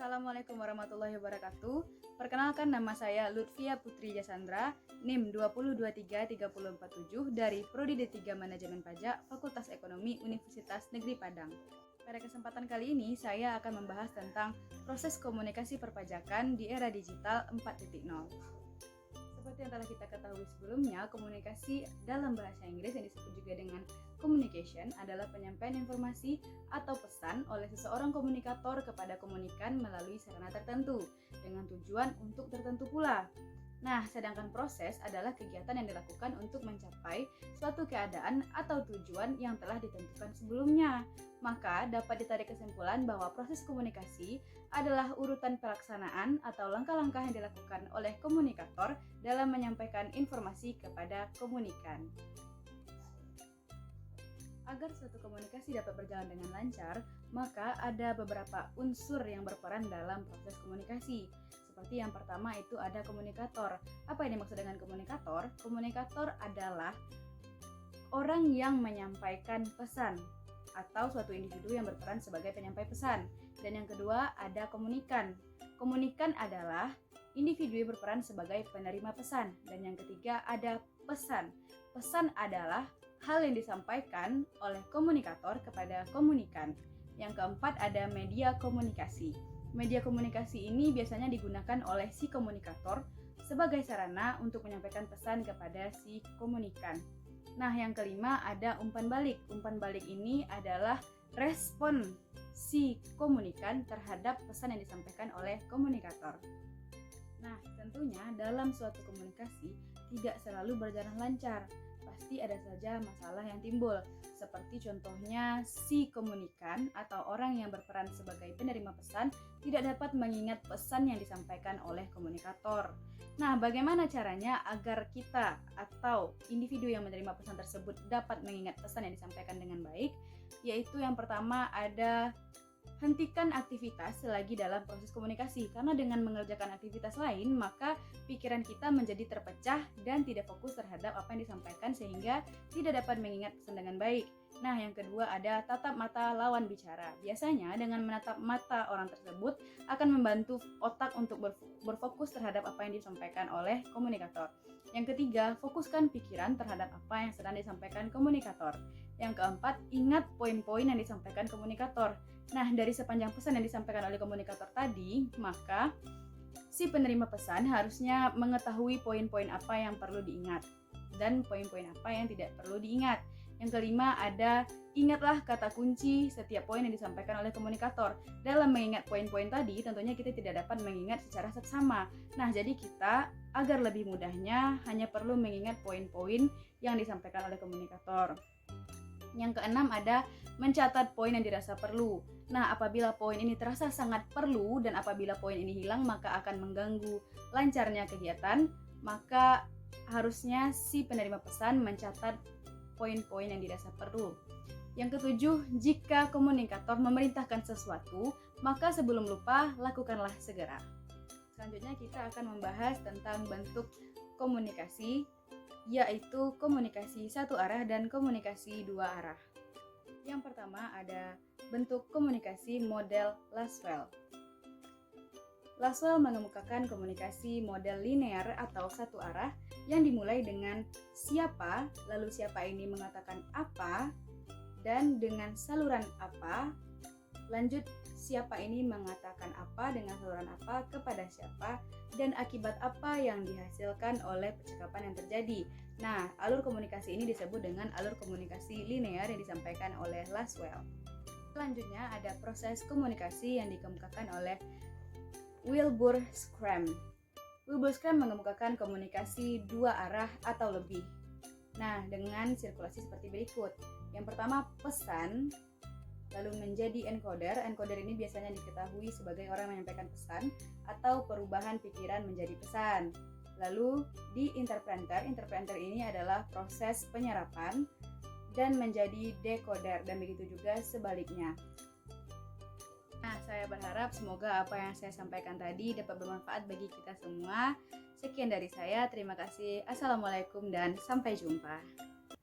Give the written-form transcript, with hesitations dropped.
Assalamualaikum warahmatullahi wabarakatuh. Perkenalkan, nama saya Lutfia Putri Jasandra, NIM 2023347 dari Prodi D3 Manajemen Pajak, Fakultas Ekonomi Universitas Negeri Padang. Pada kesempatan kali ini, saya akan membahas tentang proses komunikasi perpajakan di era digital 4.0. Seperti yang telah kita ketahui sebelumnya, komunikasi dalam bahasa Inggris yang disebut juga dengan communication adalah penyampaian informasi atau pesan oleh seseorang komunikator kepada komunikan melalui sarana tertentu dengan tujuan untuk tertentu pula. Nah, sedangkan proses adalah kegiatan yang dilakukan untuk mencapai suatu keadaan atau tujuan yang telah ditentukan sebelumnya. Maka dapat ditarik kesimpulan bahwa proses komunikasi adalah urutan pelaksanaan atau langkah-langkah yang dilakukan oleh komunikator dalam menyampaikan informasi kepada komunikan. Agar suatu komunikasi dapat berjalan dengan lancar, maka ada beberapa unsur yang berperan dalam proses komunikasi. Seperti yang pertama itu ada komunikator. Apa yang dimaksud dengan komunikator? Komunikator adalah orang yang menyampaikan pesan atau suatu individu yang berperan sebagai penyampai pesan. Dan yang kedua ada komunikan. Komunikan adalah individu yang berperan sebagai penerima pesan. Dan yang ketiga ada pesan. Pesan adalah hal yang disampaikan oleh komunikator kepada komunikan. Yang keempat ada media komunikasi. Media komunikasi ini biasanya digunakan oleh si komunikator sebagai sarana untuk menyampaikan pesan kepada si komunikan. Nah, yang kelima ada umpan balik. Umpan balik ini adalah respon si komunikan terhadap pesan yang disampaikan oleh komunikator. Nah, tentunya dalam suatu komunikasi tidak selalu berjalan lancar. Pasti ada saja masalah yang timbul, seperti contohnya si komunikan atau orang yang berperan sebagai penerima pesan tidak dapat mengingat pesan yang disampaikan oleh komunikator. Nah, bagaimana caranya agar kita atau individu yang menerima pesan tersebut dapat mengingat pesan yang disampaikan dengan baik? Yaitu yang pertama ada hentikan aktivitas selagi dalam proses komunikasi, karena dengan mengerjakan aktivitas lain maka pikiran kita menjadi terpecah dan tidak fokus terhadap apa yang disampaikan sehingga tidak dapat mengingat pesan dengan baik. Nah, yang kedua ada tatap mata lawan bicara. Biasanya dengan menatap mata orang tersebut akan membantu otak untuk berfokus terhadap apa yang disampaikan oleh komunikator. Yang ketiga, fokuskan pikiran terhadap apa yang sedang disampaikan komunikator. Yang keempat, ingat poin-poin yang disampaikan komunikator. Nah, dari sepanjang pesan yang disampaikan oleh komunikator tadi, maka si penerima pesan harusnya mengetahui poin-poin apa yang perlu diingat dan poin-poin apa yang tidak perlu diingat. Yang kelima ada ingatlah kata kunci setiap poin yang disampaikan oleh komunikator. Dalam mengingat poin-poin tadi, tentunya kita tidak dapat mengingat secara seksama. Nah, jadi kita agar lebih mudahnya hanya perlu mengingat poin-poin yang disampaikan oleh komunikator. Yang keenam ada mencatat poin yang dirasa perlu. Nah, apabila poin ini terasa sangat perlu dan apabila poin ini hilang maka akan mengganggu lancarnya kegiatan, maka harusnya si penerima pesan mencatat poin-poin yang dirasa perlu. Yang ketujuh, jika komunikator memerintahkan sesuatu, maka sebelum lupa lakukanlah segera. Selanjutnya kita akan membahas tentang bentuk komunikasi, yaitu komunikasi satu arah dan komunikasi dua arah. Yang pertama ada bentuk komunikasi model Lasswell. Lasswell mengemukakan komunikasi model linear atau satu arah yang dimulai dengan siapa, lalu siapa ini mengatakan apa, dan dengan saluran apa, lanjut siapa ini mengatakan apa dengan saluran apa kepada siapa, dan akibat apa yang dihasilkan oleh percakapan yang terjadi. Nah, alur komunikasi ini disebut dengan alur komunikasi linear yang disampaikan oleh Lasswell. Selanjutnya ada proses komunikasi yang dikemukakan oleh Wilbur Schramm. Wilbur Schramm mengemukakan komunikasi dua arah atau lebih. Nah, dengan sirkulasi seperti berikut. Yang pertama, pesan lalu menjadi encoder. Encoder ini biasanya diketahui sebagai orang yang menyampaikan pesan atau perubahan pikiran menjadi pesan. Lalu di interpreter. Interpreter ini adalah proses penyerapan dan menjadi decoder, dan begitu juga sebaliknya. Nah, saya berharap semoga apa yang saya sampaikan tadi dapat bermanfaat bagi kita semua. Sekian dari saya, terima kasih. Assalamualaikum dan sampai jumpa.